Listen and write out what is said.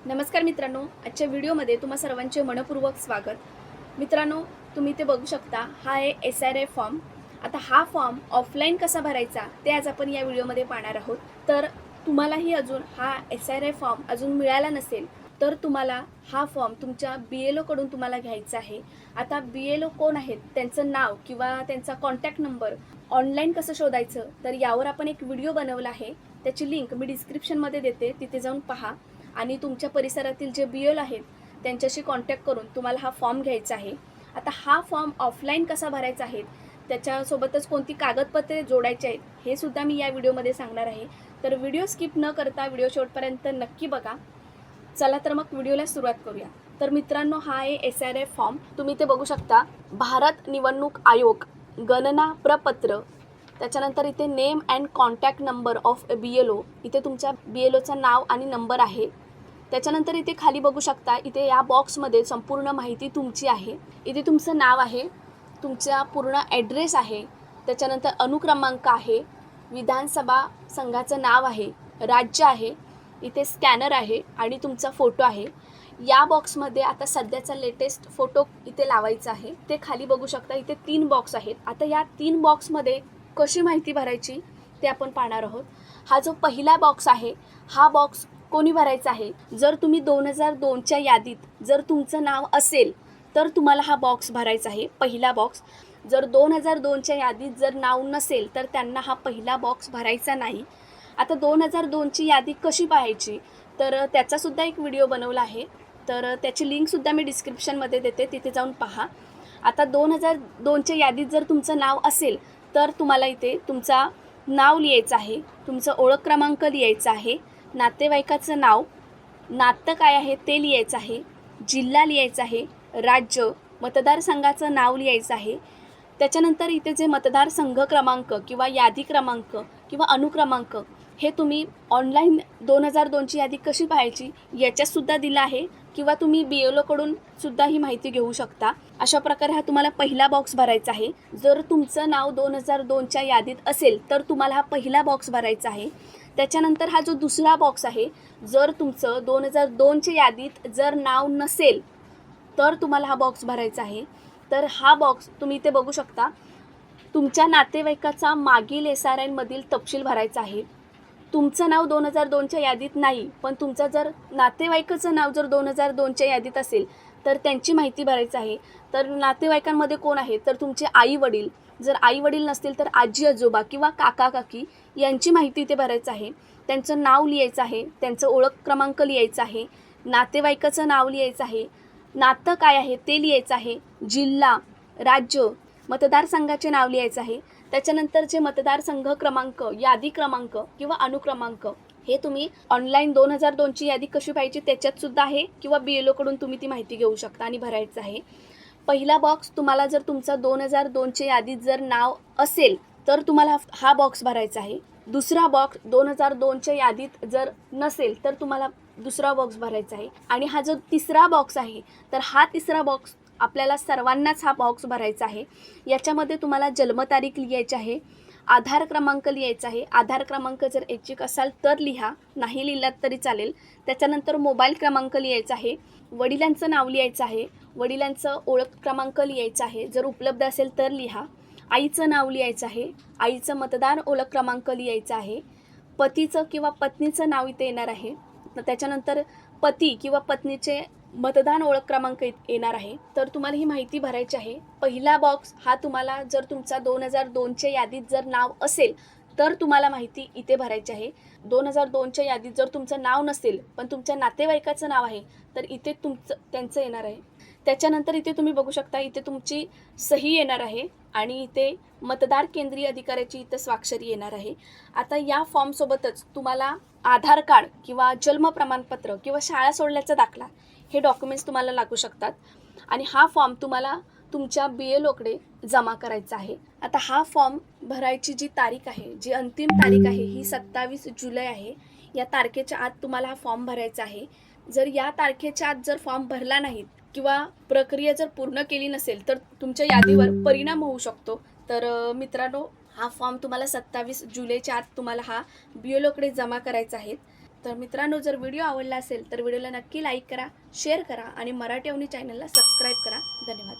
नमस्कार मित्रांनो, आजच्या व्हिडिओमध्ये तुम्हा सर्वांचे मनपूर्वक स्वागत. मित्रांनो, तुम्ही ते बघू शकता, हा आहे SRA फॉर्म. आता हा फॉर्म ऑफलाईन कसा भरायचा ते आज आपण या व्हिडिओमध्ये पाहणार आहोत. तर तुम्हालाही अजून हा SRA फॉर्म अजून मिळाला नसेल तर तुम्हाला हा फॉर्म तुमच्या BLO कडून तुम्हाला घ्यायचा आहे. आता BLO कोण आहेत, त्यांचं नाव किंवा त्यांचा कॉन्टॅक्ट नंबर ऑनलाईन कसं शोधायचं, तर यावर आपण एक व्हिडिओ बनवला आहे. त्याची लिंक मी डिस्क्रिप्शनमध्ये देते, तिथे जाऊन पहा. आणि तुमच्या परिसरातील जे BLO आहेत त्यांच्याशी कॉन्टॅक्ट करून तुम्हाला हा फॉर्म घ्यायचा आहे. आता हा फॉर्म ऑफलाईन कसा भरायचा आहे, त्याच्यासोबतच कोणती कागदपत्रे जोडायची आहेत, हे सुद्धा मी या व्हिडिओमध्ये सांगणार आहे. तर व्हिडिओ स्किप न करता व्हिडिओ शेवटपर्यंत नक्की बघा. चला तर मग व्हिडिओला सुरुवात करूया. तर मित्रांनो, हा आहे SRA फॉर्म. तुम्ही ते बघू शकता, भारत निवडणूक आयोग गणना प्रपत्र, त्याच्यानंतर इथे name and contact number of BLO, इथे तुमच्या BLOचं नाव आणि नंबर आहे. त्याच्यानंतर इथे खाली बघू शकता, इथे या बॉक्समध्ये संपूर्ण माहिती तुमची आहे. इथे तुमचं नाव आहे, तुमचा पूर्ण ॲड्रेस आहे, त्याच्यानंतर अनुक्रमांक आहे, विधानसभा संघाचं नाव आहे, राज्य आहे, इथे स्कॅनर आहे आणि तुमचा फोटो आहे. या बॉक्समध्ये आता सध्याचा लेटेस्ट फोटो इथे लावायचा आहे. ते खाली बघू शकता, इथे 3 बॉक्स आहेत. आता या 3 बॉक्समध्ये कशी माहिती भरायची ते आपण पाहणार आहोत. हा जो पहिला बॉक्स आहे, हा बॉक्स कोणी भरायचा आहे, जर तुम्ही 2002च्या यादीत जर तुमचं नाव असेल तर तुम्हाला हा बॉक्स भरायचा आहे, पहिला बॉक्स. जर 2002च्या यादीत जर नाव नसेल तर त्यांना हा पहिला बॉक्स भरायचा नाही. आता 2002ची यादी कशी पाहायची, तर त्याचासुद्धा एक व्हिडिओ बनवला आहे, तर त्याची लिंकसुद्धा मी डिस्क्रिप्शनमध्ये देते, तिथे जाऊन पहा. आता 2002च्या यादीत जर तुमचं नाव असेल तर तुम्हाला इथे तुमचा नाव लिहायचं आहे, तुमचं ओळख क्रमांक लिहायचा आहे, नातेवाईकाचं नाव, नातं काय आहे ते लिहायचं आहे, जिल्हा लिहायचा आहे, राज्य, मतदारसंघाचं नाव लिहायचं आहे. त्याच्यानंतर इथे जे मतदारसंघ क्रमांक किंवा यादी क्रमांक किंवा अनुक्रमांक, हे तुम्ही ऑनलाईन 2002ची यादी कशी पाहायची याच्यातसुद्धा दिलं आहे, किंवा तुम्ही BLO कडून सुद्धा ही माहिती घेऊ शकता. अशा प्रकारे हा तुम्हाला पहिला बॉक्स भरायचा आहे. जर तुमचं नाव 2002च्या यादीत असेल तर तुम्हाला हा पहिला बॉक्स भरायचा आहे. त्याच्यानंतर हा जो दुसरा बॉक्स आहे, जर तुमचं 2002च्या यादीत जर नाव नसेल तर तुम्हाला हा बॉक्स भरायचा आहे. तर हा बॉक्स तुम्ही इथे बघू शकता, तुमच्या नातेवाईकाचा मागील SRA मधील तपशील भरायचा आहे. तुमचं नाव 2002च्या यादीत नाही, पण तुमचं जर नातेवाईकाचं नाव जर 2002च्या यादीत असेल तर त्यांची माहिती भरायची आहे. तर नातेवाईकांमध्ये कोण आहे, तर तुमचे आई वडील, जर आई वडील नसतील तर आजी आजोबा किंवा काका काकी यांची माहिती इथे भरायचं आहे. त्यांचं नाव लिहायचं आहे, त्यांचं ओळख क्रमांक लिहायचा आहे, नातेवाईकाचं नाव लिहायचं आहे, नातं काय आहे ते लिहायचं आहे, जिल्हा, राज्य, मतदारसंघाचे नाव लिहायचं आहे. त्याच्यानंतर जे मतदारसंघ क्रमांक, यादी क्रमांक किंवा अनुक्रमांक, हे तुम्ही ऑनलाईन 2002ची यादी कशी पाहिजे त्याच्यातसुद्धा आहे, किंवा BLO कडून तुम्ही ती माहिती घेऊ शकता आणि भरायचं आहे. पहिला बॉक्स तुम्हाला जर तुमचा 2002च्या यादीत जर नाव असेल तर तुम्हाला हा बॉक्स भरायचा आहे. दुसरा बॉक्स 2002च्या यादीत जर नसेल तर तुम्हाला दुसरा बॉक्स भरायचा आहे. आणि हा जो तिसरा बॉक्स आहे, तर हा तिसरा बॉक्स आपल्याला सर्वांनाच हा बॉक्स भरायचा आहे. याच्यामध्ये तुम्हाला जन्मतारीख लिहायची आहे, आधार क्रमांक लिहायचा आहे. आधार क्रमांक जर ऐच्छिक असाल तर लिहा, नाही लिहिलात तरी चालेल. त्याच्यानंतर मोबाईल क्रमांक लिहायचा आहे, वडिलांचं नाव लिहायचं आहे, वडिलांचं ओळख क्रमांक लिहायचा आहे, जर उपलब्ध असेल तर लिहा. आईचं नाव लिहायचं आहे, आईचं मतदार ओळख क्रमांक लिहायचा आहे, पतीचं किंवा पत्नीचं नाव इथे येणार आहे. त्याच्यानंतर पती किंवा पत्नीचे मतदान ओळख क्रमांक येणार आहे. तर तुम्हाला ही माहिती भरायची आहे. पहिला बॉक्स हा तुम्हाला जर तुमचा 2002च्या यादीत जर नाव असेल तर तुम्हाला माहिती इथे भरायची आहे. 2002च्या यादीत जर तुमचं नाव नसेल पण तुमच्या नातेवाईकाचं नाव आहे तर इथे त्यांचं येणार आहे. त्याच्यानंतर इथे तुम्ही बघू शकता, इथे तुमची सही येणार आहे आणि इथे मतदार केंद्रीय अधिकाऱ्याची इथं स्वाक्षरी येणार आहे. आता या फॉर्मसोबतच तुम्हाला आधार कार्ड किंवा जन्म प्रमाणपत्र किंवा शाळा सोडल्याचा दाखला, हे डॉक्युमेंट्स तुम्हाला लागू शकतात. आणि हा फॉर्म तुम्हाला तुमच्या BLO कडे जमा करायचा आहे. आता हा फॉर्म भरायची जी तारीख आहे, जी अंतिम तारीख आहे, ही 27 जुलै आहे. या तारखेच्या आत तुम्हाला हा फॉर्म भरायचा आहे. जर या तारखेच्या आत जर फॉर्म भरला नाही किंवा प्रक्रिया जर पूर्ण केली नसेल तर तुमच्या यादीवर परिणाम होऊ शकतो. तर मित्रांनो, हा फॉर्म तुम्हाला 27 जुलैच्या आत तुम्हाला हा BLO कडे जमा करायचा आहे. तर मित्रांनो, जर व्हिडिओ आवडला असेल तर व्हिडिओला नक्की लाईक करा, शेअर करा आणि मराठी अवनी चॅनलला सबस्क्राईब करा. धन्यवाद.